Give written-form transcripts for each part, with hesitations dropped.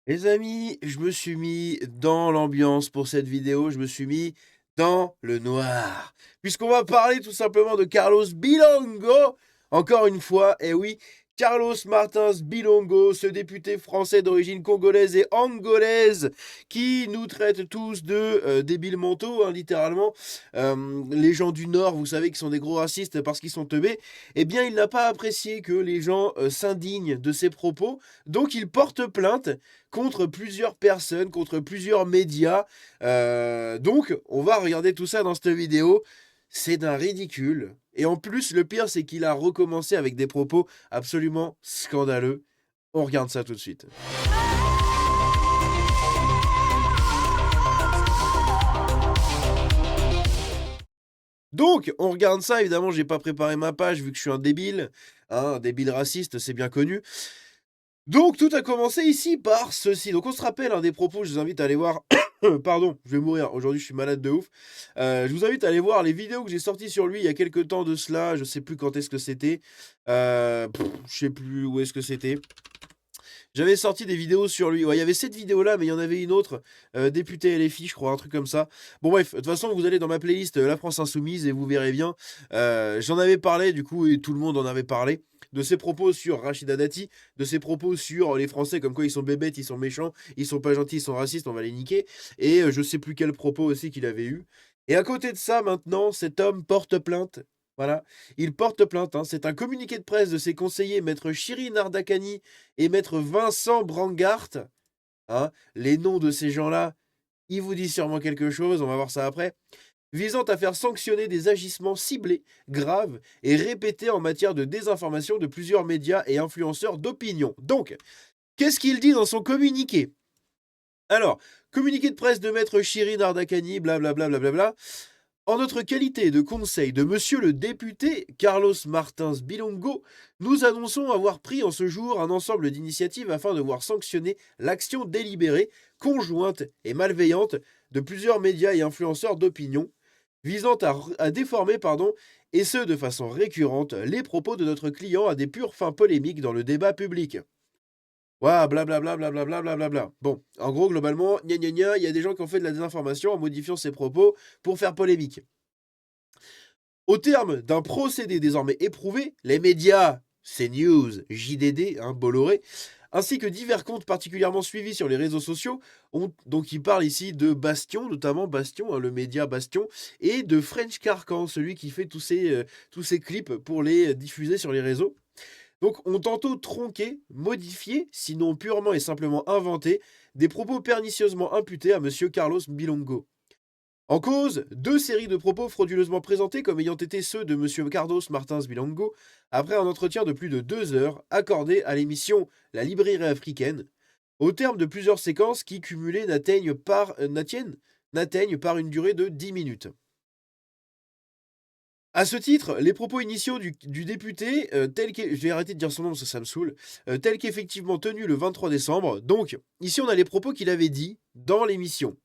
Les amis, je me suis mis dans l'ambiance pour cette vidéo, je me suis mis dans le noir. Puisqu'on va parler tout simplement de Carlos Bilongo, encore une fois, et oui, Carlos Martins Bilongo, ce député français d'origine congolaise et angolaise, qui nous traite tous de débiles mentaux, hein, littéralement. Les gens du Nord, vous savez, qui sont des gros racistes parce qu'ils sont teubés, eh bien, il n'a pas apprécié que les gens s'indignent de ses propos, donc il porte plainte contre plusieurs personnes, contre plusieurs médias. Donc, on va regarder tout ça dans cette vidéo. C'est d'un ridicule. Et en plus, le pire, c'est qu'il a recommencé avec des propos absolument scandaleux. On regarde ça tout de suite. Donc, on regarde ça. Évidemment, j'ai pas préparé ma page vu que je suis un débile. Hein, un débile raciste, c'est bien connu. Donc, tout a commencé ici par ceci. Donc, on se rappelle des propos, je vous invite à aller voir. Pardon, je vais mourir. Aujourd'hui, je suis malade de ouf. Je vous invite à aller voir les vidéos que j'ai sorties sur lui il y a quelques temps de cela. Je sais plus quand est-ce que c'était. Je sais plus où est-ce que c'était. J'avais sorti des vidéos sur lui. Ouais, il y avait cette vidéo-là, mais il y en avait une autre. Député LFI, je crois, un truc comme ça. Bon, bref, de toute façon, vous allez dans ma playlist La France Insoumise et vous verrez bien. J'en avais parlé, du coup, et tout le monde en avait parlé. De ses propos sur Rachida Dati, de ses propos sur les Français, comme quoi ils sont bébêtes, ils sont méchants, ils sont pas gentils, ils sont racistes, on va les niquer. Et je sais plus quel propos aussi qu'il avait eu. Et à côté de ça, maintenant, cet homme porte plainte. Voilà, il porte plainte. Hein. C'est un communiqué de presse de ses conseillers, maître Chirine Ardakani et maître Vincent Brangart. Hein. Les noms de ces gens-là, ils vous disent sûrement quelque chose, on va voir ça après. Visant à faire sanctionner des agissements ciblés, graves et répétés en matière de désinformation de plusieurs médias et influenceurs d'opinion. Donc, qu'est-ce qu'il dit dans son communiqué? Alors, communiqué de presse de maître Chirine Ardakani, blablabla, blablabla. En notre qualité de conseil de monsieur le député Carlos Martins Bilongo, nous annonçons avoir pris en ce jour un ensemble d'initiatives afin de voir sanctionner l'action délibérée, conjointe et malveillante de plusieurs médias et influenceurs d'opinion, visant à déformer, et ce de façon récurrente, les propos de notre client à des pures fins polémiques dans le débat public. Ouah, blablabla, blablabla, blablabla. Bon, en gros, globalement, gna gna gna, il y a des gens qui ont fait de la désinformation en modifiant ses propos pour faire polémique. Au terme d'un procédé désormais éprouvé, les médias, CNews, JDD, Bolloré, ainsi que divers comptes particulièrement suivis sur les réseaux sociaux, donc il parle ici de Bastion, notamment Bastion, le média Bastion, et de French Carcan, celui qui fait tous ces clips pour les diffuser sur les réseaux. Donc ont tantôt tronqué, modifié, sinon purement et simplement inventé, des propos pernicieusement imputés à monsieur Carlos Bilongo. En cause, deux séries de propos frauduleusement présentés comme ayant été ceux de M. Carlos Martins Bilongo après un entretien de plus de 2 heures accordé à l'émission La Librairie africaine, au terme de plusieurs séquences qui, cumulées, n'atteignent par une durée de 10 minutes. À ce titre, les propos initiaux du député, je vais arrêter de dire son nom parce que ça me saoule, tels qu'effectivement tenus le 23 décembre. Donc, ici on a les propos qu'il avait dit dans l'émission.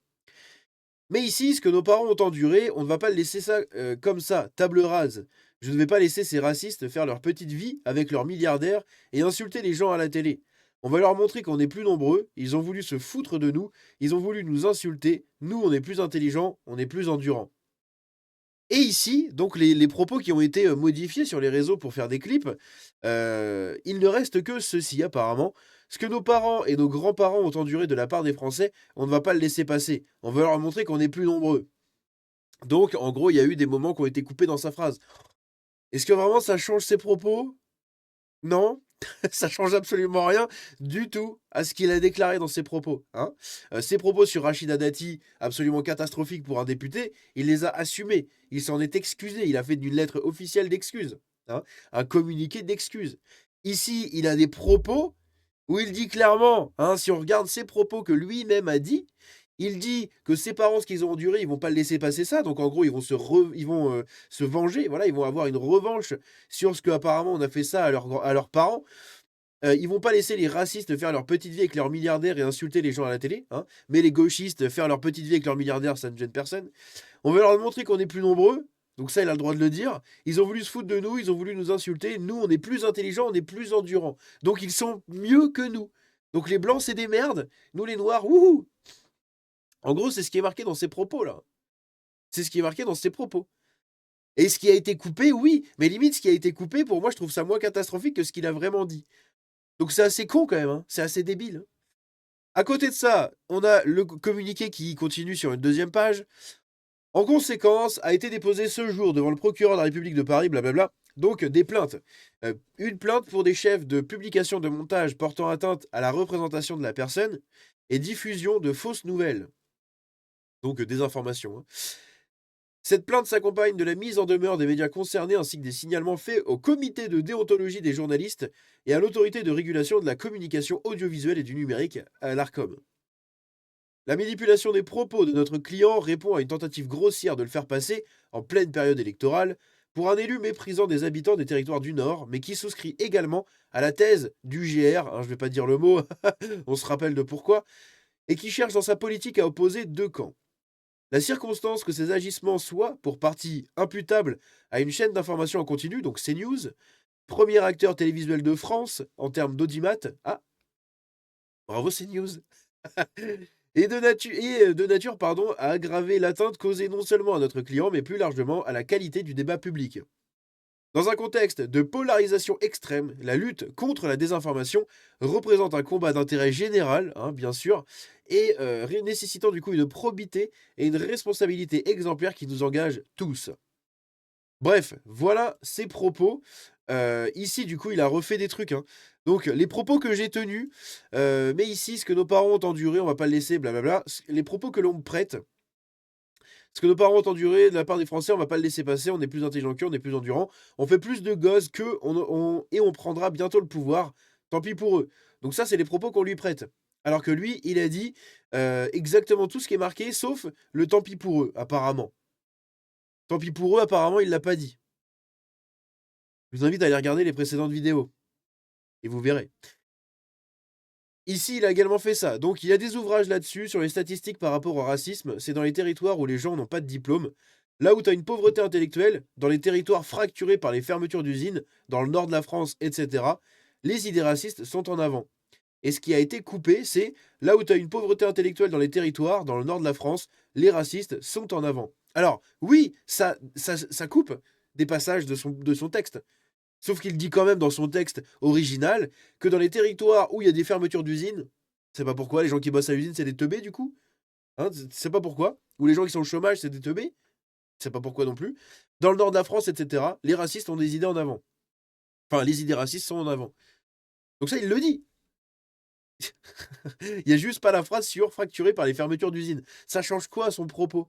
Mais ici, ce que nos parents ont enduré, on ne va pas le laisser ça comme ça, table rase. Je ne vais pas laisser ces racistes faire leur petite vie avec leurs milliardaires et insulter les gens à la télé. On va leur montrer qu'on est plus nombreux, ils ont voulu se foutre de nous, ils ont voulu nous insulter, nous on est plus intelligents, on est plus endurants. Et ici, donc les propos qui ont été modifiés sur les réseaux pour faire des clips, il ne reste que ceci apparemment. Ce que nos parents et nos grands-parents ont enduré de la part des Français, on ne va pas le laisser passer. On va leur montrer qu'on est plus nombreux. Donc, en gros, il y a eu des moments qui ont été coupés dans sa phrase. Est-ce que vraiment ça change ses propos? Non, ça change absolument rien du tout à ce qu'il a déclaré dans ses propos. Hein. Ses propos sur Rachida Dati, absolument catastrophiques pour un député, il les a assumés. Il s'en est excusé. Il a fait une lettre officielle d'excuse. Hein, un communiqué d'excuse. Ici, il a des propos où il dit clairement, si on regarde ses propos que lui-même a dit, il dit que ses parents, ce qu'ils ont enduré, ils vont pas le laisser passer ça. Donc en gros, ils vont se venger. Voilà, ils vont avoir une revanche sur ce qu'apparemment on a fait ça à leurs parents. Ils vont pas laisser les racistes faire leur petite vie avec leurs milliardaires et insulter les gens à la télé. Hein, mais les gauchistes faire leur petite vie avec leurs milliardaires, ça ne gêne personne. On va leur montrer qu'on est plus nombreux. Donc ça, il a le droit de le dire. Ils ont voulu se foutre de nous, ils ont voulu nous insulter. Nous, on est plus intelligents, on est plus endurants. Donc ils sont mieux que nous. Donc les blancs, c'est des merdes. Nous, les noirs, wouhou. En gros, c'est ce qui est marqué dans ses propos, là. C'est ce qui est marqué dans ses propos. Et ce qui a été coupé, oui, mais limite, ce qui a été coupé, pour moi, je trouve ça moins catastrophique que ce qu'il a vraiment dit. Donc c'est assez con quand même, hein. C'est assez débile, hein. À côté de ça, on a le communiqué qui continue sur une deuxième page. En conséquence, a été déposé ce jour devant le procureur de la République de Paris, blablabla, donc des plaintes. Une plainte pour des chefs de publication de montage portant atteinte à la représentation de la personne et diffusion de fausses nouvelles. Donc des informations, hein. Cette plainte s'accompagne de la mise en demeure des médias concernés ainsi que des signalements faits au comité de déontologie des journalistes et à l'autorité de régulation de la communication audiovisuelle et du numérique, à l'ARCOM. La manipulation des propos de notre client répond à une tentative grossière de le faire passer, en pleine période électorale, pour un élu méprisant des habitants des territoires du Nord, mais qui souscrit également à la thèse du GR, hein, je ne vais pas dire le mot, on se rappelle de pourquoi, et qui cherche dans sa politique à opposer deux camps. La circonstance que ces agissements soient, pour partie, imputables à une chaîne d'information en continu, donc CNews, premier acteur télévisuel de France en termes d'audimat, ah, bravo CNews, de nature pardon, à aggraver l'atteinte causée non seulement à notre client, mais plus largement à la qualité du débat public. Dans un contexte de polarisation extrême, la lutte contre la désinformation représente un combat d'intérêt général, hein, bien sûr, et nécessitant du coup une probité et une responsabilité exemplaire qui nous engagent tous. Bref, voilà ses propos. Ici, du coup, il a refait des trucs, hein. Donc, les propos que j'ai tenus, mais ici, ce que nos parents ont enduré, on va pas le laisser, blablabla. Les propos que l'on me prête, ce que nos parents ont enduré de la part des Français, on va pas le laisser passer. On est plus intelligent qu'eux, on est plus endurant. On fait plus de gosses qu'eux, et on prendra bientôt le pouvoir. Tant pis pour eux. Donc, ça, c'est les propos qu'on lui prête. Alors que lui, il a dit exactement tout ce qui est marqué, sauf le tant pis pour eux, apparemment. Tant pis pour eux, apparemment, il l'a pas dit. Je vous invite à aller regarder les précédentes vidéos et vous verrez. Ici, il a également fait ça. Donc, il y a des ouvrages là-dessus sur les statistiques par rapport au racisme. C'est dans les territoires où les gens n'ont pas de diplôme. Là où tu as une pauvreté intellectuelle, dans les territoires fracturés par les fermetures d'usines, dans le nord de la France, etc., les idées racistes sont en avant. Et ce qui a été coupé, c'est là où tu as une pauvreté intellectuelle dans les territoires, dans le nord de la France, les racistes sont en avant. Alors, oui, ça coupe des passages de son texte. Sauf qu'il dit quand même dans son texte original que dans les territoires où il y a des fermetures d'usines, c'est pas pourquoi les gens qui bossent à l'usine, c'est des teubés du coup. Hein, c'est pas pourquoi. Ou les gens qui sont au chômage, c'est des teubés. C'est pas pourquoi non plus. Dans le nord de la France, etc., les racistes ont des idées en avant. Enfin, les idées racistes sont en avant. Donc ça, il le dit. Il y a juste pas la phrase sur fracturé par les fermetures d'usines. Ça change quoi à son propos?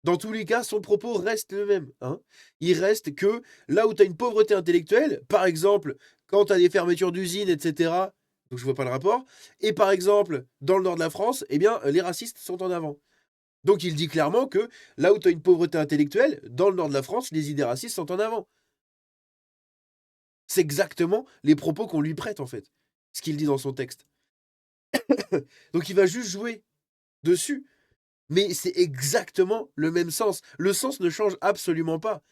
Dans tous les cas, son propos reste le même, hein. Il reste que là où tu as une pauvreté intellectuelle, par exemple, quand tu as des fermetures d'usines, etc., donc je vois pas le rapport, et par exemple, dans le nord de la France, eh bien, les racistes sont en avant. Donc il dit clairement que là où tu as une pauvreté intellectuelle, dans le nord de la France, les idées racistes sont en avant. C'est exactement les propos qu'on lui prête, en fait, ce qu'il dit dans son texte. Donc il va juste jouer dessus. Mais c'est exactement le même sens. Le sens ne change absolument pas.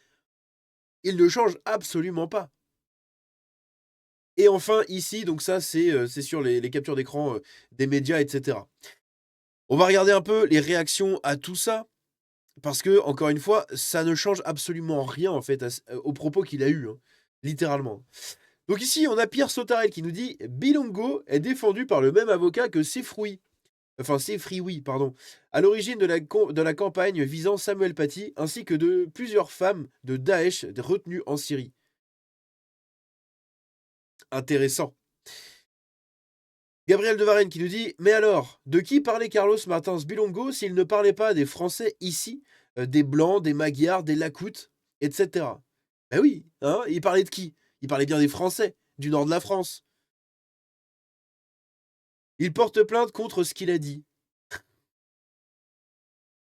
Il ne change absolument pas. Et enfin, ici, donc ça, c'est sur les captures d'écran des médias, etc. On va regarder un peu les réactions à tout ça, parce que, encore une fois, ça ne change absolument rien, en fait, aux propos qu'il a eus, hein, littéralement. Donc ici, on a Pierre Sautarel qui nous dit « Bilongo est défendu par le même avocat que Sefrioui. Enfin, Sefrioui, pardon, à l'origine de la campagne visant Samuel Paty, ainsi que de plusieurs femmes de Daesh retenues en Syrie. » Intéressant. Gabriel de Varenne qui nous dit « Mais alors, de qui parlait Carlos Martins Bilongo s'il ne parlait pas des Français ici, des Blancs, des Magyars, des Lakoutes, etc. » Ben oui, hein, il parlait de qui? Il parlait bien des Français, du nord de la France. Il porte plainte contre ce qu'il a dit.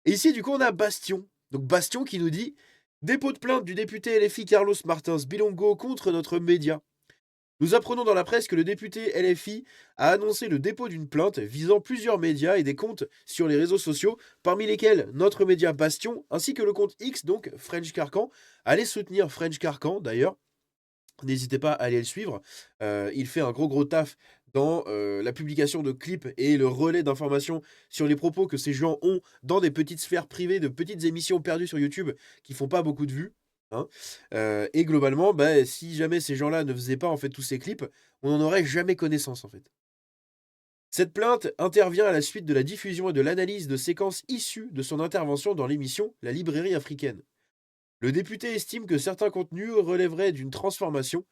Et ici, du coup, on a Bastion. Donc Bastion qui nous dit « Dépôt de plainte du député LFI Carlos Martins Bilongo contre notre média. Nous apprenons dans la presse que le député LFI a annoncé le dépôt d'une plainte visant plusieurs médias et des comptes sur les réseaux sociaux, parmi lesquels notre média Bastion, ainsi que le compte X, donc French Carcan. Allez soutenir French Carcan d'ailleurs. N'hésitez pas à aller le suivre. Il fait un gros taf dans la publication de clips et le relais d'informations sur les propos que ces gens ont dans des petites sphères privées, de petites émissions perdues sur YouTube qui font pas beaucoup de vues, hein. Et globalement, bah, si jamais ces gens-là ne faisaient pas, en fait, tous ces clips, on n'en aurait jamais connaissance, en fait. Cette plainte intervient à la suite de la diffusion et de l'analyse de séquences issues de son intervention dans l'émission La Librairie africaine. Le député estime que certains contenus relèveraient d'une transformation.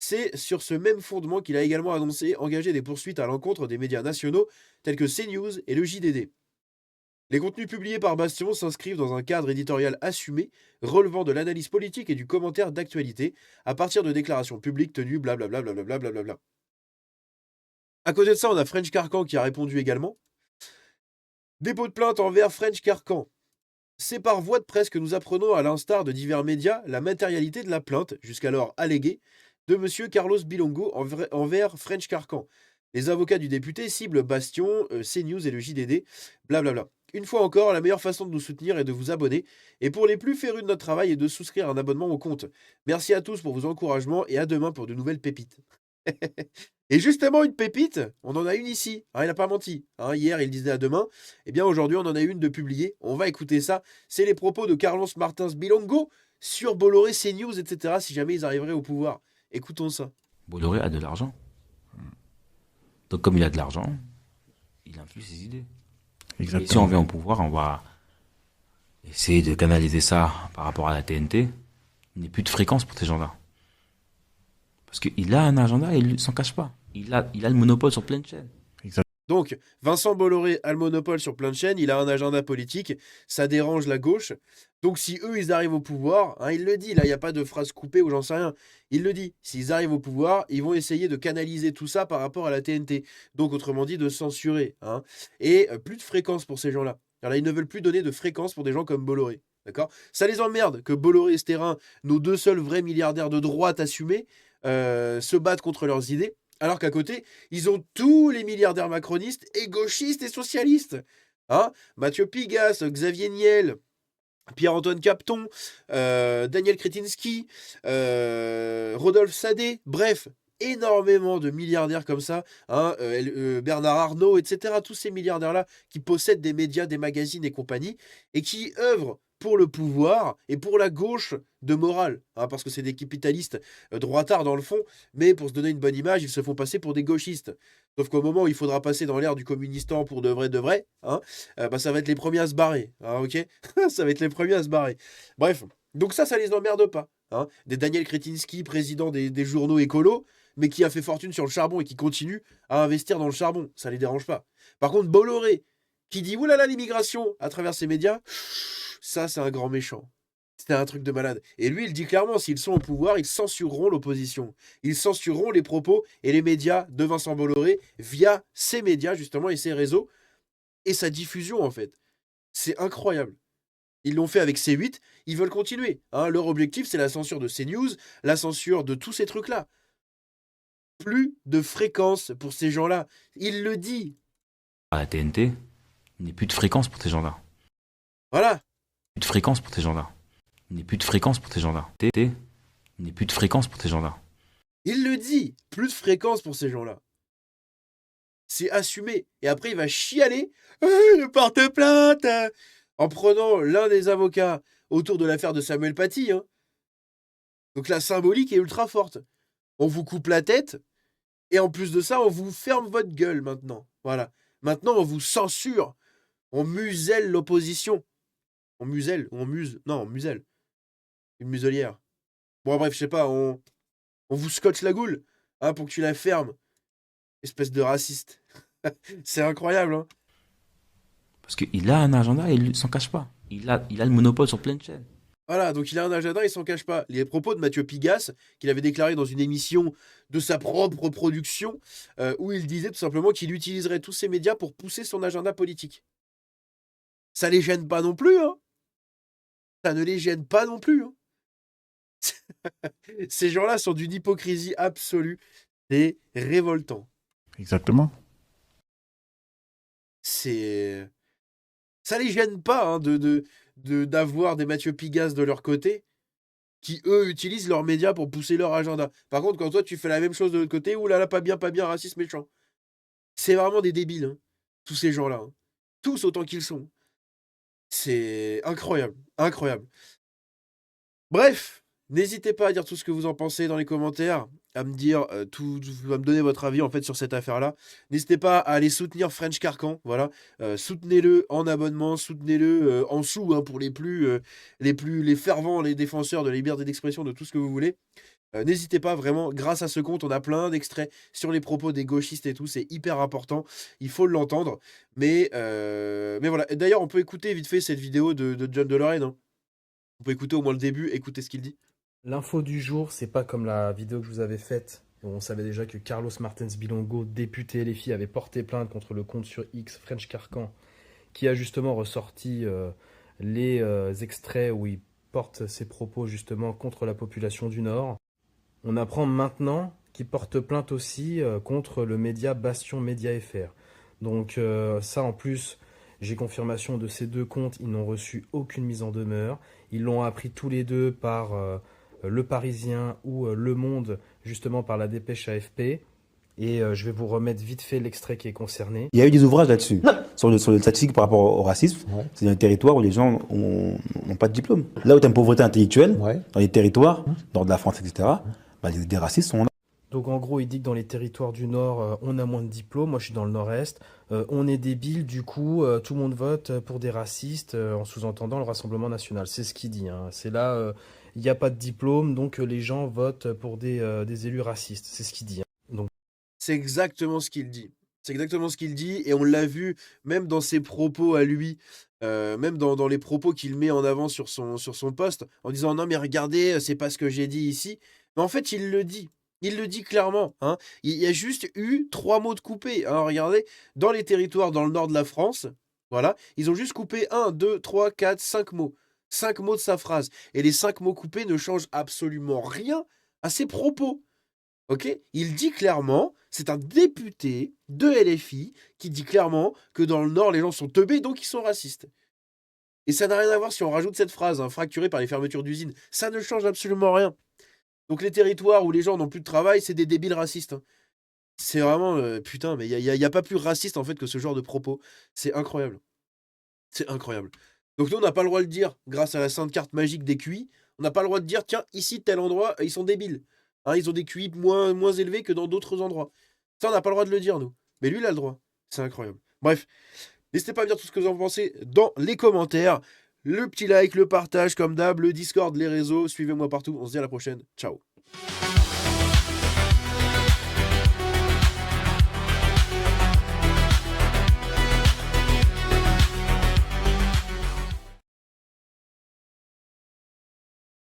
C'est sur ce même fondement qu'il a également annoncé engager des poursuites à l'encontre des médias nationaux tels que CNews et le JDD. Les contenus publiés par Bastion s'inscrivent dans un cadre éditorial assumé, relevant de l'analyse politique et du commentaire d'actualité, à partir de déclarations publiques tenues blablabla. Blablabla. À côté de ça, on a French Carcan qui a répondu également. Dépôt de plainte envers French Carcan. C'est par voie de presse que nous apprenons, à l'instar de divers médias, la matérialité de la plainte, jusqu'alors alléguée, de M. Carlos Bilongo envers French Carcan. Les avocats du député ciblent Bastion, CNews et le JDD, blablabla. Une fois encore, la meilleure façon de nous soutenir est de vous abonner. Et pour les plus férus de notre travail, est de souscrire un abonnement au compte. Merci à tous pour vos encouragements et à demain pour de nouvelles pépites. Et justement, une pépite, on en a une ici. Il n'a pas menti. Hier, il disait à demain. Eh bien, aujourd'hui, on en a une de publiée. On va écouter ça. C'est les propos de Carlos Martins Bilongo sur Bolloré, CNews, etc. Si jamais ils arriveraient au pouvoir. Écoutons ça. Bolloré a de l'argent. Donc, comme il a de l'argent, il influe ses idées. Exactement. Et si on vient au pouvoir, on va essayer de canaliser ça par rapport à la TNT. Il n'y a plus de fréquence pour ces gens-là. Parce qu'il a un agenda et il ne s'en cache pas. Il a le monopole sur plein de chaînes. Donc, Vincent Bolloré a le monopole sur plein de chaînes, il a un agenda politique, ça dérange la gauche. Donc, si eux, ils arrivent au pouvoir, il le dit, là, il n'y a pas de phrase coupée ou j'en sais rien. Il le dit, s'ils arrivent au pouvoir, ils vont essayer de canaliser tout ça par rapport à la TNT. Donc, autrement dit, de censurer. Et plus de fréquence pour ces gens-là. Alors là, ils ne veulent plus donner de fréquence pour des gens comme Bolloré. D'accord ? Ça les emmerde que Bolloré et Sterrin, nos deux seuls vrais milliardaires de droite assumés, se battent contre leurs idées. Alors qu'à côté, ils ont tous les milliardaires macronistes et gauchistes et socialistes. Mathieu Pigasse, Xavier Niel, Pierre-Antoine Capton, Daniel Kretinsky, Rodolphe Sadé, bref, énormément de milliardaires comme ça, Bernard Arnault, etc. Tous ces milliardaires-là qui possèdent des médias, des magazines et compagnie, et qui œuvrent pour le pouvoir et pour la gauche de morale, parce que c'est des capitalistes droitards dans le fond, mais pour se donner une bonne image, ils se font passer pour des gauchistes. Sauf qu'au moment où il faudra passer dans l'ère du communistan pour de vrai, ça va être les premiers à se barrer, ok. Ça va être les premiers à se barrer. Bref, donc ça les emmerde pas. Des Daniel Kretinsky, président des journaux écolos, mais qui a fait fortune sur le charbon et qui continue à investir dans le charbon, ça les dérange pas. Par contre, Bolloré, qui dit oulala l'immigration à travers ses médias, ça c'est un grand méchant. C'était un truc de malade. Et lui, il dit clairement, s'ils sont au pouvoir, ils censureront l'opposition. Ils censureront les propos et les médias de Vincent Bolloré via ses médias, justement, et ses réseaux, et sa diffusion, en fait. C'est incroyable. Ils l'ont fait avec C8, ils veulent continuer. Leur objectif, c'est la censure de CNews, la censure de tous ces trucs-là. Plus de fréquence pour ces gens-là. Il le dit. À la TNT, il n'y a plus de fréquence pour ces gens-là. Voilà. Plus de fréquence pour ces gens-là. Il n'y a plus de fréquence pour ces gens-là. TNT, il n'y a plus de fréquence pour ces gens-là. Il le dit. Plus de fréquence pour ces gens-là. C'est assumé. Et après, il va chialer. Je porte plainte en prenant l'un des avocats autour de l'affaire de Samuel Paty. Donc la symbolique est ultra forte. On vous coupe la tête, et en plus de ça, on vous ferme votre gueule maintenant. Voilà. Maintenant, on vous censure. On muselle l'opposition. On muselle, ou on muse. Non, on muselle. Une muselière. Bon, bref, je sais pas, on vous scotche la goule, pour que tu la fermes. Espèce de raciste. C'est incroyable, Parce qu'il a un agenda et il ne s'en cache pas. Il a le monopole sur plein de chaînes. Voilà, donc il a un agenda, il s'en cache pas. Les propos de Mathieu Pigasse, qu'il avait déclaré dans une émission de sa propre production, où il disait tout simplement qu'il utiliserait tous ces médias pour pousser son agenda politique. Ça les gêne pas non plus, Ça ne les gêne pas non plus, Ces gens-là sont d'une hypocrisie absolue. C'est révoltant. Exactement. Ça les gêne pas, d'avoir des Mathieu Pigasse de leur côté, qui, eux, utilisent leurs médias pour pousser leur agenda. Par contre, quand toi, tu fais la même chose de l'autre côté, oulala, pas bien, raciste, méchant. C'est vraiment des débiles, hein, tous ces gens-là, hein. Tous autant qu'ils sont. C'est incroyable, incroyable. Bref, n'hésitez pas à dire tout ce que vous en pensez dans les commentaires, à me dire à me donner votre avis en fait sur cette affaire-là. N'hésitez pas à aller soutenir French Carcan, voilà. Soutenez-le en abonnement, soutenez-le en sous hein, pour les fervents, les défenseurs de la liberté d'expression, de tout ce que vous voulez. N'hésitez pas, vraiment, grâce à ce compte, on a plein d'extraits sur les propos des gauchistes et tout, c'est hyper important, il faut l'entendre. Mais voilà, et d'ailleurs, on peut écouter vite fait cette vidéo de John Delorean, hein. On peut écouter au moins le début, écouter ce qu'il dit. L'info du jour, c'est pas comme la vidéo que je vous avais faite, où on savait déjà que Carlos Martens Bilongo, député LFI, avait porté plainte contre le compte sur X French Carcan, qui a justement ressorti les extraits où il porte ses propos justement contre la population du Nord. On apprend maintenant qu'il porte plainte aussi contre le média Bastion Média FR. Donc ça en plus, j'ai confirmation de ces deux comptes, ils n'ont reçu aucune mise en demeure. Ils l'ont appris tous les deux par Le Parisien ou Le Monde, justement par la dépêche AFP. Et je vais vous remettre vite fait l'extrait qui est concerné. Il y a eu des ouvrages là-dessus, sur le statistique par rapport au racisme. Ouais. C'est un territoire où les gens n'ont pas de diplôme. Là où tu as une pauvreté intellectuelle, ouais, dans les territoires, nord de la France, etc., bah, des racistes sont là. Donc en gros, il dit que dans les territoires du Nord, on a moins de diplômes. Moi, je suis dans le Nord-Est. On est débiles, du coup, tout le monde vote pour des racistes, en sous-entendant le Rassemblement National. C'est ce qu'il dit, hein. C'est là, il n'y a pas de diplôme, donc les gens votent pour des élus racistes. C'est ce qu'il dit, hein. Donc... C'est exactement ce qu'il dit. C'est exactement ce qu'il dit, et on l'a vu même dans ses propos à lui, même dans les propos qu'il met en avant sur son post, en disant « Non mais regardez, c'est pas ce que j'ai dit ici ». Mais en fait, il le dit. Il le dit clairement, hein. Il y a juste eu 3 mots de coupés, hein. Regardez, dans les territoires dans le nord de la France, voilà, ils ont juste coupé 1, 2, 3, 4, 5 mots. 5 mots de sa phrase. Et les 5 mots coupés ne changent absolument rien à ses propos. Ok? Il dit clairement, c'est un député de LFI qui dit clairement que dans le Nord, les gens sont teubés, donc ils sont racistes. Et ça n'a rien à voir si on rajoute cette phrase, hein, fracturée par les fermetures d'usines. Ça ne change absolument rien. Donc les territoires où les gens n'ont plus de travail, c'est des débiles racistes, hein. C'est vraiment... putain, mais il y a pas plus raciste en fait que ce genre de propos. C'est incroyable. C'est incroyable. Donc nous, on n'a pas le droit de le dire, grâce à la sainte carte magique des QI, on n'a pas le droit de dire, tiens, ici, tel endroit, ils sont débiles. Hein, ils ont des QI moins élevés que dans d'autres endroits. Ça, on n'a pas le droit de le dire, nous. Mais lui, il a le droit. C'est incroyable. Bref, n'hésitez pas à me dire tout ce que vous en pensez dans les commentaires. Le petit like, le partage, comme d'hab, le Discord, les réseaux. Suivez-moi partout. On se dit à la prochaine. Ciao.